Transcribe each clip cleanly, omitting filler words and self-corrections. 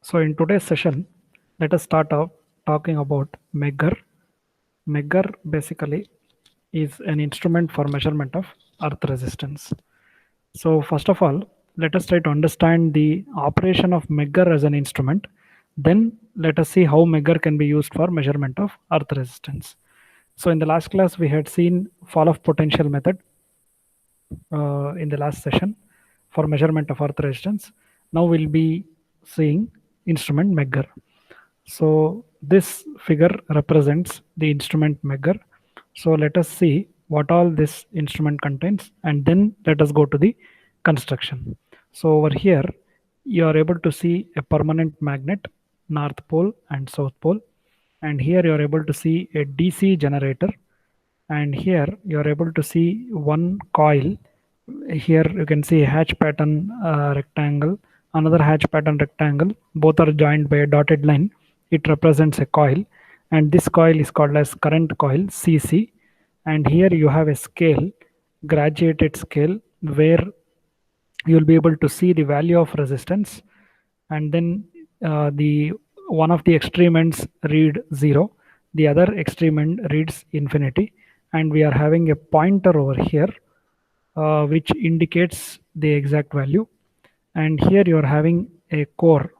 So in today's session, let us start off talking about Megger. Megger basically is an instrument for measurement of earth resistance. So first of all, let us try to understand the operation of Megger as an instrument. Then let us see how Megger can be used for measurement of earth resistance. So in the last class, we had seen fall of potential method in the last session for measurement of earth resistance. Now we'll be seeing instrument Megger. So this figure represents the instrument Megger. So let us see what all this instrument contains, and then let us go to the construction. So over here you are able to see a permanent magnet, north pole and south pole, and here you are able to see a DC generator, and here you are able to see one coil. Here you can see a hatch pattern rectangle, another hatch pattern rectangle, both are joined by a dotted line. It represents a coil, and this coil is called as current coil, CC. And here you have a scale, graduated scale, where you will be able to see the value of resistance, and then the one of the extreme ends read 0, the other extreme end reads infinity, and we are having a pointer over here which indicates the exact value. And here you are having a core,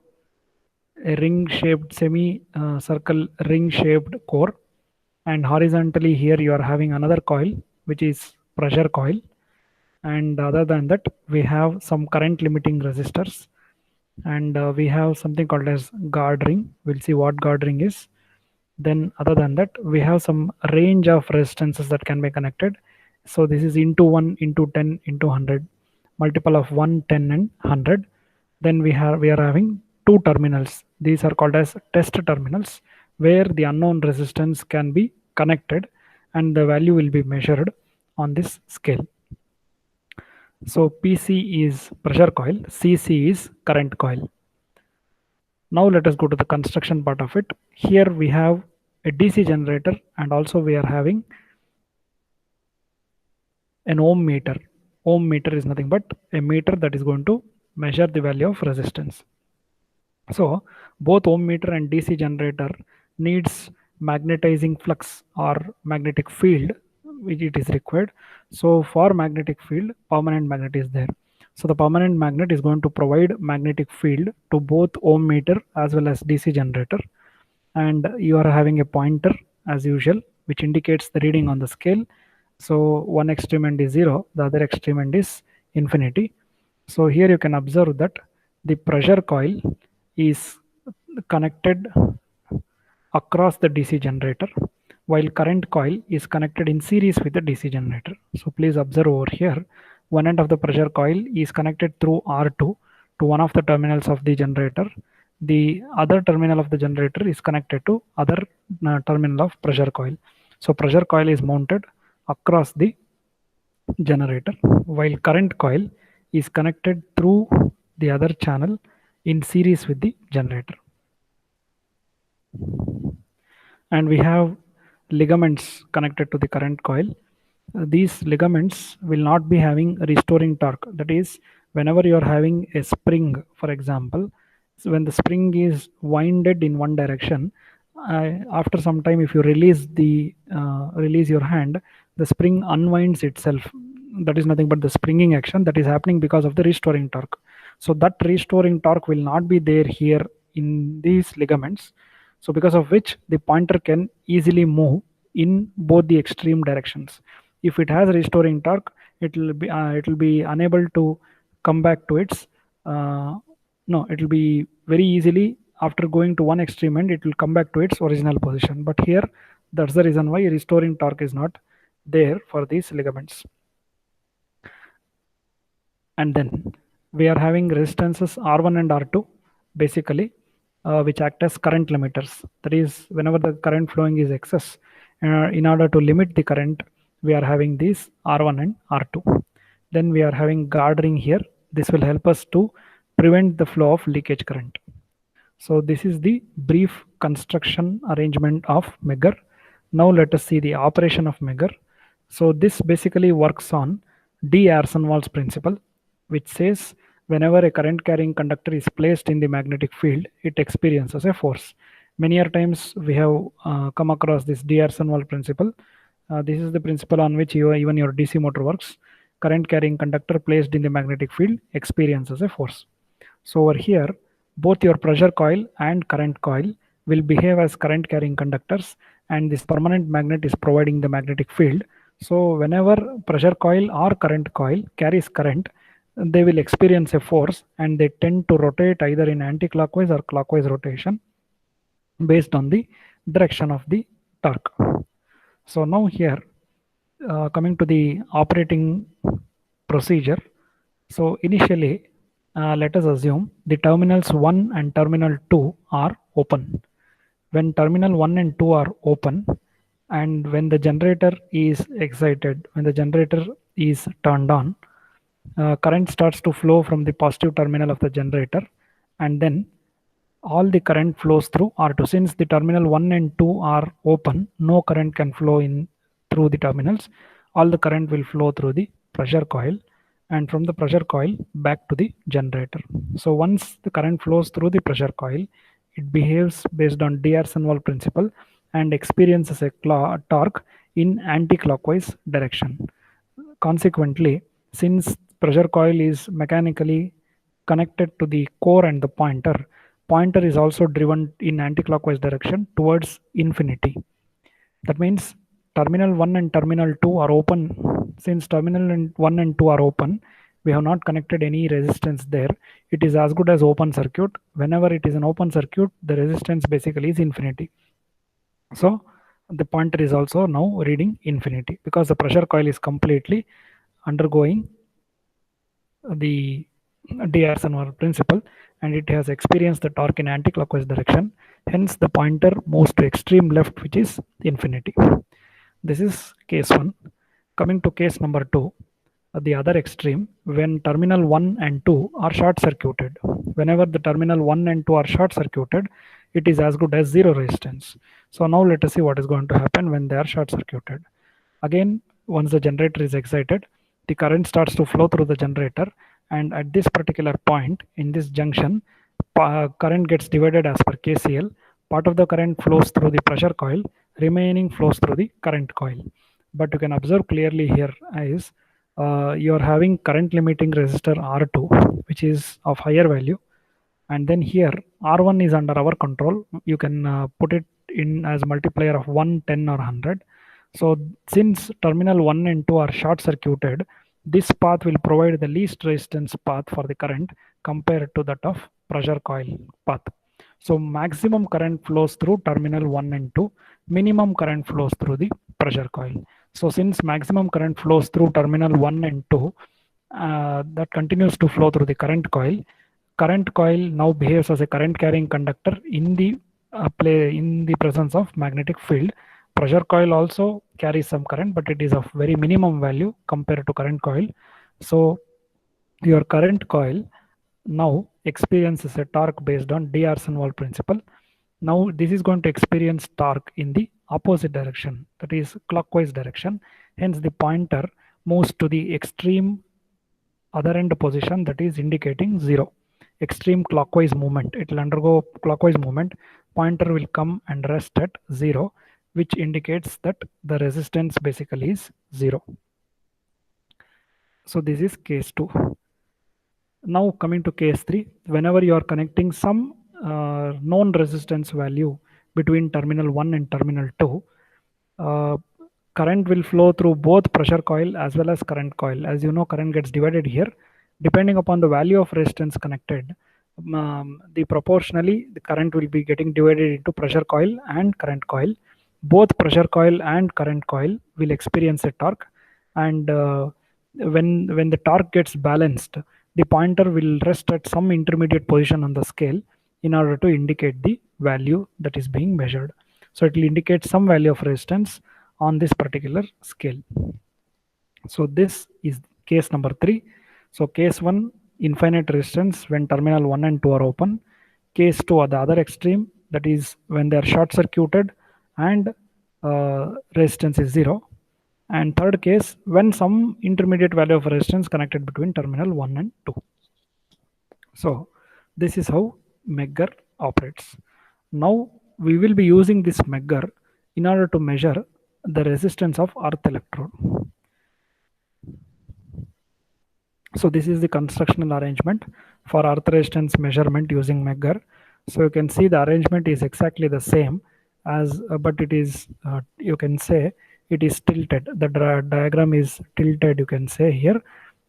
a ring shaped semi circle ring shaped core, and horizontally here you are having another coil which is pressure coil. And other than that, we have some current limiting resistors, and we have something called as guard ring. We'll see what guard ring is. Then other than that, we have some range of resistances that can be connected. So this is into 1, into 10, into 100, multiple of 1, 10 and 100. Then we are having two terminals. These are called as test terminals, where the unknown resistance can be connected and the value will be measured on this scale. So PC is pressure coil, CC is current coil. Now let us go to the construction part of it. Here we have a DC generator, and also we are having an ohm meter. Ohm meter is nothing but a meter that is going to measure the value of resistance. So both ohm meter and DC generator needs magnetizing flux or magnetic field, which it is required. So for magnetic field, permanent magnet is there. So the permanent magnet is going to provide magnetic field to both ohm meter as well as DC generator. And you are having a pointer as usual, which indicates the reading on the scale. So one extreme end is 0, the other extreme end is infinity. So here you can observe that the pressure coil is connected across the DC generator, while current coil is connected in series with the DC generator. So please observe over here, one end of the pressure coil is connected through R2 to one of the terminals of the generator. The other terminal of the generator is connected to other terminal of pressure coil. So pressure coil is mounted across the generator, while current coil is connected through the other channel in series with the generator. And we have ligaments connected to the current coil. These ligaments will not be having restoring torque. That is, whenever you are having a spring, for example, so when the spring is winded in one direction, after some time, if you release your hand, the spring unwinds itself. That is nothing but the springing action that is happening because of the restoring torque. So that restoring torque will not be there here in these ligaments. So because of which the pointer can easily move in both the extreme directions. If it has restoring torque, it will be unable to come back to its no, it will be very easily, after going to one extreme end, it will come back to its original position. But here, that's the reason why restoring torque is not there for these ligaments. And then we are having resistances R1 and R2 basically, which act as current limiters. That is, whenever the current flowing is excess, in order to limit the current, we are having these R1 and R2. Then we are having guard ring here. This will help us to prevent the flow of leakage current. So this is the brief construction arrangement of Megger. Now let us see the operation of Megger. So this basically works on d'Arsonval's principle, which says Whenever a current carrying conductor is placed in the magnetic field, it experiences a force. Many other times we have come across this d'Arsonval principle. This is the principle on which even your DC motor works. Current carrying conductor placed in the magnetic field experiences a force. So over here, both your pressure coil and current coil will behave as current carrying conductors, and this permanent magnet is providing the magnetic field. So whenever pressure coil or current coil carries current, they will experience a force and they tend to rotate either in anti-clockwise or clockwise rotation based on the direction of the torque. So now here, coming to the operating procedure. So initially, let us assume the terminals 1 and terminal 2 are open. When terminal 1 and 2 are open, and when the generator is excited, when the generator is turned on, current starts to flow from the positive terminal of the generator, and then all the current flows through R2. Since the terminal 1 and 2 are open, no current can flow in through the terminals. All the current will flow through the pressure coil, and from the pressure coil back to the generator. So once the current flows through the pressure coil, it behaves based on d'Arsonval principle and experiences a torque in anti-clockwise direction. Consequently, since pressure coil is mechanically connected to the core and the pointer is also driven in anti-clockwise direction towards infinity. That means terminal 1 and terminal 2 are open. Since terminal 1 and 2 are open, we have not connected any resistance there. It is as good as open circuit. Whenever it is an open circuit, the resistance basically is infinity. So the pointer is also now reading infinity because the pressure coil is completely undergoing the d'Arsonval principle, and it has experienced the torque in anti-clockwise direction. Hence the pointer moves to extreme left, which is infinity. This is case 1. Coming to case number 2, at the other extreme, when terminal 1 and 2 are short circuited. Whenever the terminal 1 and 2 are short circuited, it is as good as zero resistance. So now let us see what is going to happen when they are short circuited. Again, once the generator is excited, the current starts to flow through the generator, and at this particular point in this junction, current gets divided as per KCL. Part of the current flows through the pressure coil, remaining flows through the current coil. But you can observe clearly here is you are having current limiting resistor R2, which is of higher value, and then here R1 is under our control. You can put it in as multiplier of 1, 10 or 100. So since terminal 1 and 2 are short circuited, this path will provide the least resistance path for the current compared to that of pressure coil path. So maximum current flows through terminal 1 and 2, minimum current flows through the pressure coil. So since maximum current flows through terminal 1 and 2, that continues to flow through the current coil. Current coil now behaves as a current carrying conductor in the presence of magnetic field. Pressure coil also carries some current, but it is of very minimum value compared to current coil. So your current coil now experiences a torque based on d'Arsonval principle. Now this is going to experience torque in the opposite direction, that is clockwise direction. Hence the pointer moves to the extreme other end position, that is indicating 0. Extreme clockwise movement. It will undergo clockwise movement. Pointer will come and rest at 0, which indicates that the resistance basically is 0. So this is case 2. Now coming to case 3, whenever you are connecting some known resistance value between terminal 1 and terminal 2, current will flow through both pressure coil as well as current coil. As you know, current gets divided here. Depending upon the value of resistance connected, the proportionally the current will be getting divided into pressure coil and current coil. Both pressure coil and current coil will experience a torque, and when the torque gets balanced, the pointer will rest at some intermediate position on the scale in order to indicate the value that is being measured. So it will indicate some value of resistance on this particular scale. So this is case number 3. So case 1, infinite resistance when terminal 1 and 2 are open. Case 2 at the other extreme, that is when they are short circuited and resistance is 0. And third case, when some intermediate value of resistance connected between terminal 1 and 2. So this is how Megger operates. Now we will be using this Megger in order to measure the resistance of earth electrode. So this is the constructional arrangement for earth resistance measurement using Megger. So you can see the arrangement is exactly the same as, but it is, you can say it is tilted. The diagram is tilted, you can say here.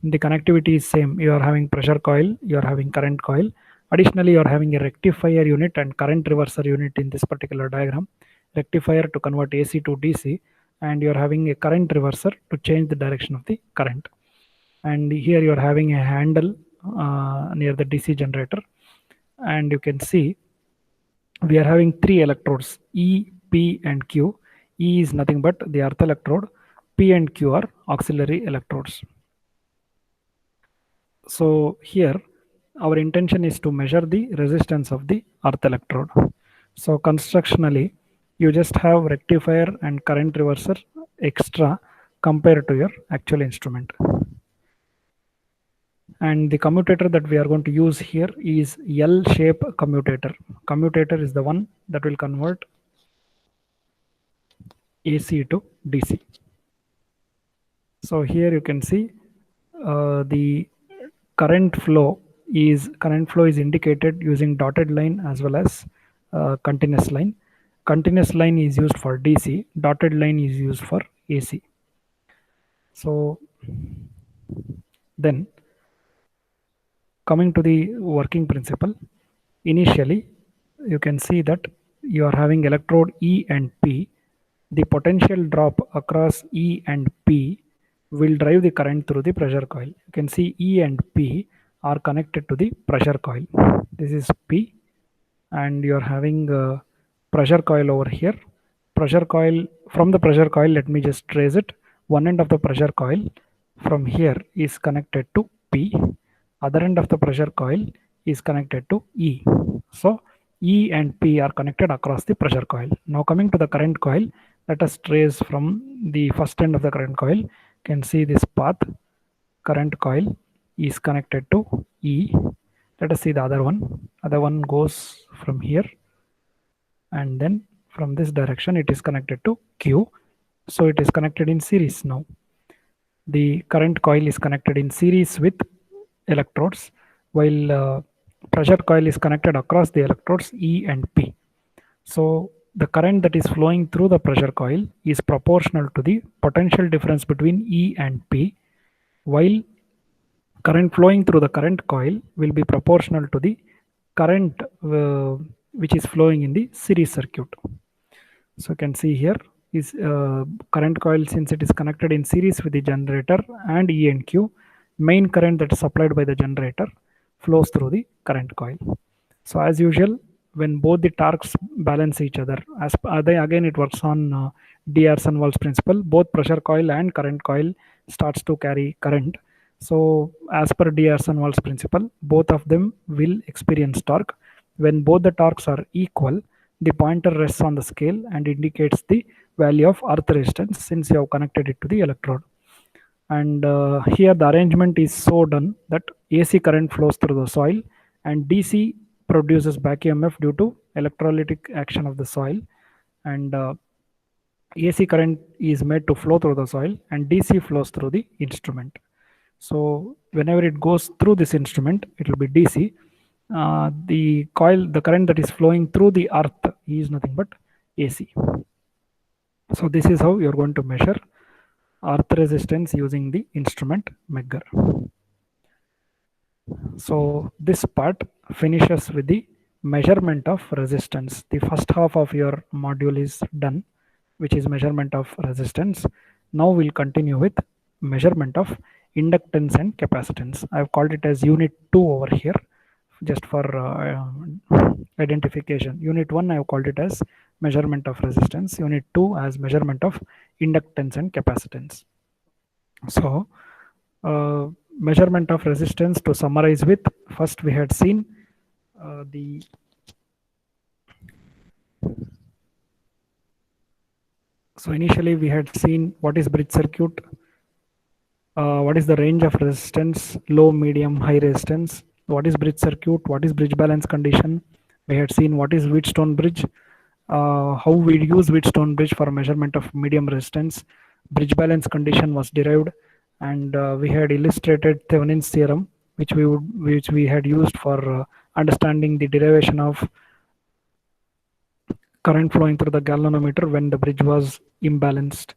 The connectivity is same. You are having pressure coil, you are having current coil. Additionally, you are having a rectifier unit and current reverser unit in this particular diagram. Rectifier to convert AC to DC, and you are having a current reverser to change the direction of the current. And here you are having a handle near the DC generator, and you can see we are having three electrodes, E, P and Q. E is nothing but the earth electrode, P and Q are auxiliary electrodes. So here our intention is to measure the resistance of the earth electrode. So constructionally you just have rectifier and current reverser extra compared to your actual instrument. And the commutator that we are going to use here is L shape commutator. Commutator is the one that will convert AC to DC. So here you can see the current flow is indicated using dotted line as well as continuous line. Continuous line is used for DC, dotted line is used for AC. So then coming to the working principle, initially you can see that you are having electrode E and P. The potential drop across E and P will drive the current through the pressure coil. You can see E and P are connected to the pressure coil. This is P, and you are having a pressure coil over here. Pressure coil, from the pressure coil, let me just trace it. One end of the pressure coil from here is connected to P, other end of the pressure coil is connected to E. So E and P are connected across the pressure coil. Now coming to the current coil, let us trace from the first end of the current coil. You can see this path. Current coil is connected to E. Let us see the other one. Other one goes from here, and then from this direction it is connected to Q. So it is connected in series now. The current coil is connected in series with electrodes, while pressure coil is connected across the electrodes E and P. So the current that is flowing through the pressure coil is proportional to the potential difference between E and P, while current flowing through the current coil will be proportional to the current which is flowing in the series circuit. So you can see here is current coil, since it is connected in series with the generator and E and Q, main current that is supplied by the generator flows through the current coil. So as usual, when both the torques balance each other, as they, again it works on D'Arsenval's principle, both pressure coil and current coil starts to carry current. So as per D'Arsenval's principle, both of them will experience torque. When both the torques are equal, the pointer rests on the scale and indicates the value of earth resistance since you have connected it to the electrode. And here the arrangement is so done that AC current flows through the soil and DC produces back EMF due to electrolytic action of the soil, and AC current is made to flow through the soil and DC flows through the instrument. So whenever it goes through this instrument, it will be DC. The coil, the current that is flowing through the earth is nothing but AC. So this is how you are going to measure earth resistance using the instrument Megger. So this part finishes with the measurement of resistance. The first half of your module is done, which is measurement of resistance. Now we'll continue with measurement of inductance and capacitance. I've called it as unit 2 over here just for identification. Unit 1 I've called it as measurement of resistance, unit 2 as measurement of inductance and capacitance. So measurement of resistance, to summarize with, first we had seen so initially we had seen what is bridge circuit, what is the range of resistance, low, medium, high resistance, what is bridge circuit, what is bridge balance condition. We had seen what is Wheatstone bridge, how we use Wheatstone bridge for measurement of medium resistance. Bridge balance condition was derived, and we had illustrated Thevenin's theorem, which we had used for understanding the derivation of current flowing through the galvanometer when the bridge was imbalanced.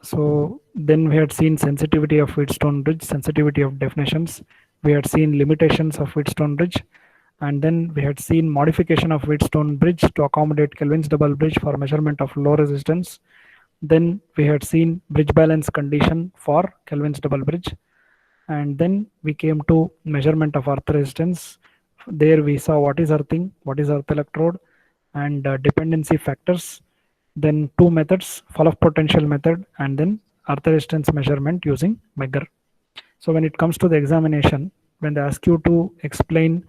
So then we had seen sensitivity of Wheatstone bridge, sensitivity of definitions. We had seen limitations of Wheatstone bridge, and then we had seen modification of Wheatstone bridge to accommodate Kelvin's double bridge for measurement of low resistance. Then we had seen bridge balance condition for Kelvin's double bridge, and then we came to measurement of earth resistance. There we saw what is earthing, what is earth electrode, and dependency factors. Then two methods, fall of potential method, and then earth resistance measurement using Megger. So when it comes to the examination, when they ask you to explain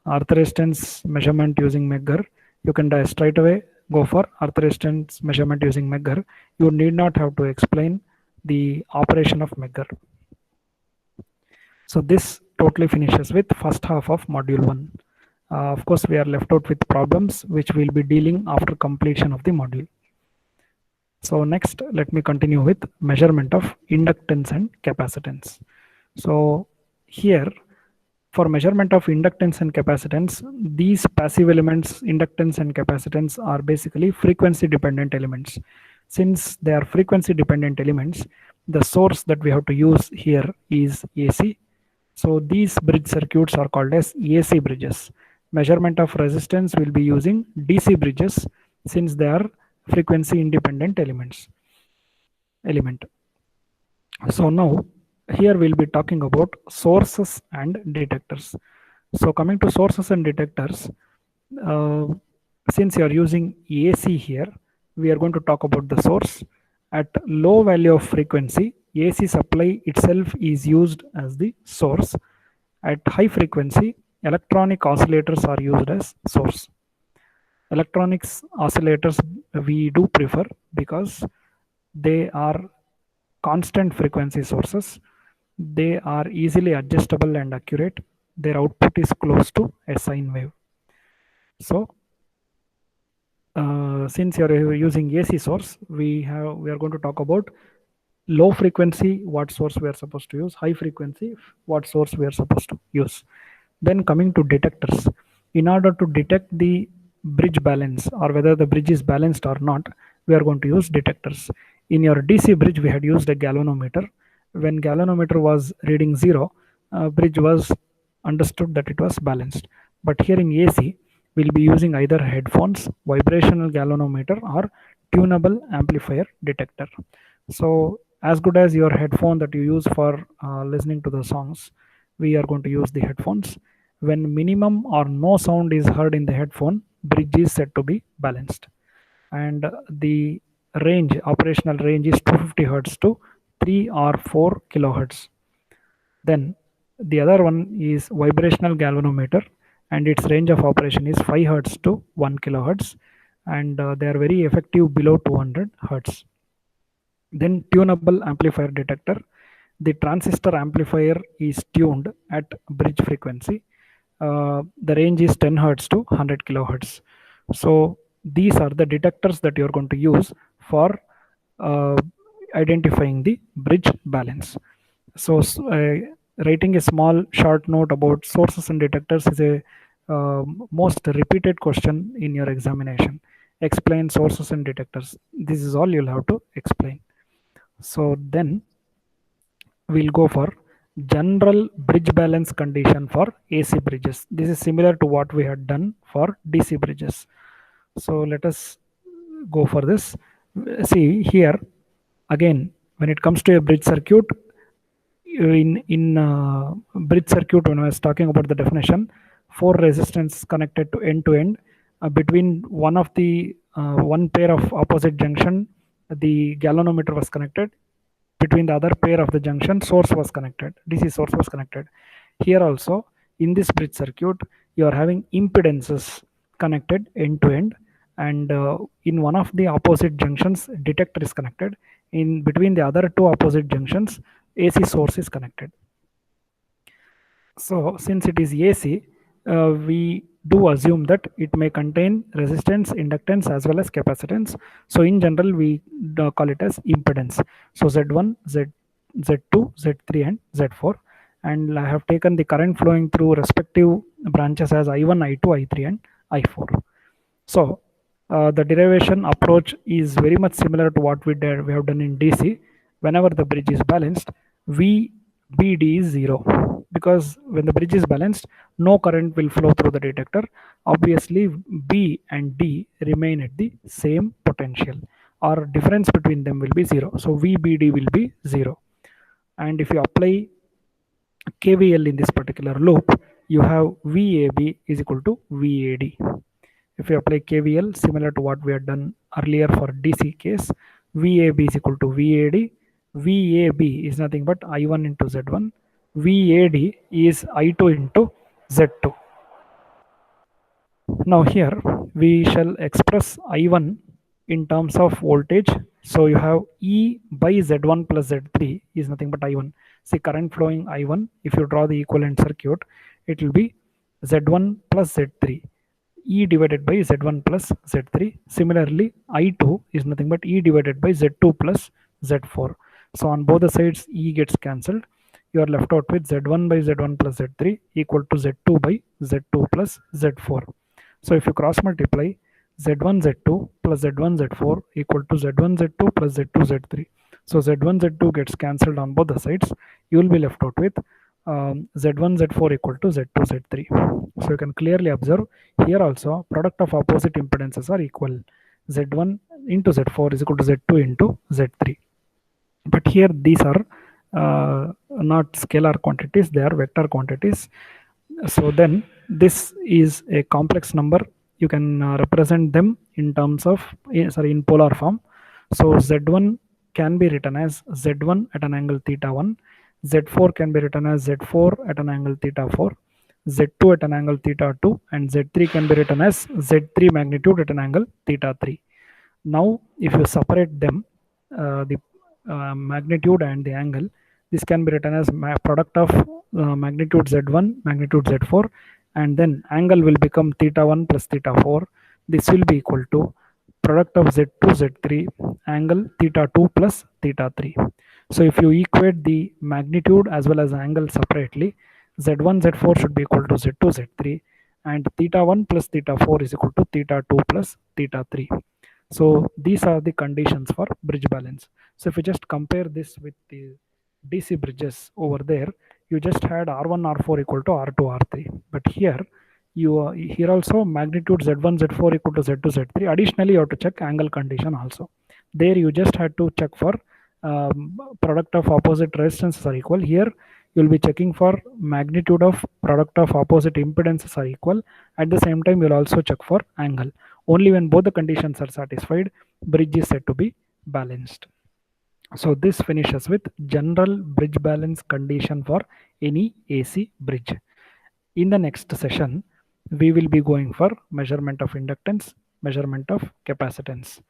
earth resistance measurement using Megger, you can straight away go for earth resistance measurement using Megger. You need not have to explain the operation of Megger. So this totally finishes with first half of module 1. Of course, we are left out with problems which we'll be dealing after completion of the module. So next, let me continue with measurement of inductance and capacitance. So here, for measurement of inductance and capacitance, these passive elements, inductance and capacitance, are basically frequency dependent elements. Since they are frequency dependent elements, the source that we have to use here is AC. So these bridge circuits are called as AC bridges. Measurement of resistance will be using DC bridges since they are frequency independent element. So now here we'll be talking about sources and detectors. So coming to sources and detectors, uh, since you are using AC here, we are going to talk about the source. At low value of frequency, AC supply itself is used as the source. At high frequency, electronic oscillators are used as source. Electronics oscillators we do prefer because they are constant frequency sources. They are easily adjustable and accurate. Their output is close to a sine wave. So since you are using AC source, we are going to talk about low frequency what source we are supposed to use, high frequency what source we are supposed to use. Then coming to detectors, in order to detect the bridge balance or whether the bridge is balanced or not, we are going to use detectors. In your DC bridge, we had used a galvanometer. When galvanometer was reading 0, bridge was understood that it was balanced. But here in AC, we'll be using either headphones, vibrational galvanometer, or tunable amplifier detector. So as good as your headphone that you use for listening to the songs, we are going to use the headphones. When minimum or no sound is heard in the headphone, bridge is said to be balanced. And the operational range is 250 hertz to 3 or 4 kilohertz. Then the other one is vibrational galvanometer, and its range of operation is 5 hertz to 1 kilohertz, and they are very effective below 200 hertz. Then tunable amplifier detector. The transistor amplifier is tuned at bridge frequency. The range is 10 hertz to 100 kilohertz. So these are the detectors that you're going to use for uh, identifying the bridge balance. So writing a small short note about sources and detectors is a most repeated question in your examination. Explain sources and detectors. This is all you'll have to explain. So then we'll go for general bridge balance condition for AC bridges. This is similar to what we had done for DC bridges. So let us go for this. See here again, when it comes to a bridge circuit, in bridge circuit, when I was talking about the definition, four resistance connected to end between one pair of opposite junction, the galvanometer was connected. Between the other pair of the junction, source was connected, DC source was connected. Here also, in this bridge circuit, you are having impedances connected end to end, and in one of the opposite junctions, detector is connected. In between the other two opposite junctions, AC source is connected. So since it is AC, we do assume that it may contain resistance, inductance as well as capacitance. So in general, we call it as impedance. So Z1, Z2, Z3 and Z4. And I have taken the current flowing through respective branches as I1, I2, I3 and I4. So the derivation approach is very much similar to what we have done in DC. Whenever the bridge is balanced, VBD is 0, because when the bridge is balanced, no current will flow through the detector. Obviously, B and D remain at the same potential, or difference between them will be 0. So VBD will be 0. And if you apply KVL in this particular loop, you have VAB is equal to VAD. If you apply KVL similar to what we had done earlier for DC case, VAB is equal to VAD. VAB is nothing but I1 into Z1. VAD is I2 into Z2. Now here we shall express I1 in terms of voltage. So you have E by Z1 plus Z3 is nothing but I1. See, current flowing I1, if you draw the equivalent circuit, it will be Z1 plus Z3. E divided by Z1 plus Z3. Similarly, I2 is nothing but E divided by Z2 plus Z4. So on both the sides, E gets cancelled. You are left out with Z1 by Z1 plus Z3 equal to Z2 by Z2 plus Z4. So if you cross multiply, Z1 Z2 plus Z1 Z4 equal to Z1 Z2 plus Z2 Z3. So Z1 Z2 gets cancelled on both the sides. You will be left out with Z1 Z4 equal to Z2 Z3. So you can clearly observe here also product of opposite impedances are equal. Z1 into Z4 is equal to Z2 into Z3. But here these are not scalar quantities, they are vector quantities. So then this is a complex number. You can represent them in terms of in polar form. So Z1 can be written as Z1 at an angle theta 1, Z4 can be written as Z4 at an angle theta 4, Z2 at an angle theta 2, and Z3 can be written as Z3 magnitude at an angle theta 3. Now if you separate them, the magnitude and the angle, this can be written as product of magnitude Z1 magnitude Z4, and then angle will become theta 1 plus theta 4. This will be equal to product of Z2 Z3 angle theta 2 plus theta 3. So if you equate the magnitude as well as angle separately, Z1 Z4 should be equal to Z2 Z3, and theta 1 plus theta 4 is equal to theta 2 plus theta 3. So these are the conditions for bridge balance. So if you just compare this with the DC bridges over there, you just had R1 R4 equal to R2 R3. But here here also magnitude Z1 Z4 equal to Z2 Z3. Additionally, you have to check angle condition also. There you just had to check for product of opposite resistances are equal. Here you will be checking for magnitude of product of opposite impedances are equal. At the same time, you will also check for angle. Only when both the conditions are satisfied, bridge is said to be balanced. So this finishes with general bridge balance condition for any AC bridge. In the next session, we will be going for measurement of inductance, measurement of capacitance.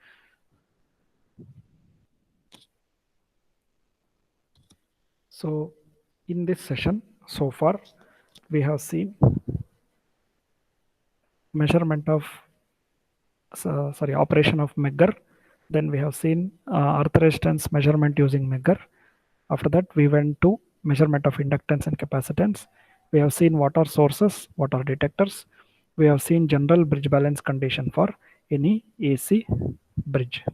So in this session, so far, we have seen measurement of operation of Megger. Then we have seen earth resistance measurement using Megger. After that, we went to measurement of inductance and capacitance. We have seen what are sources, what are detectors. We have seen general bridge balance condition for any AC bridge.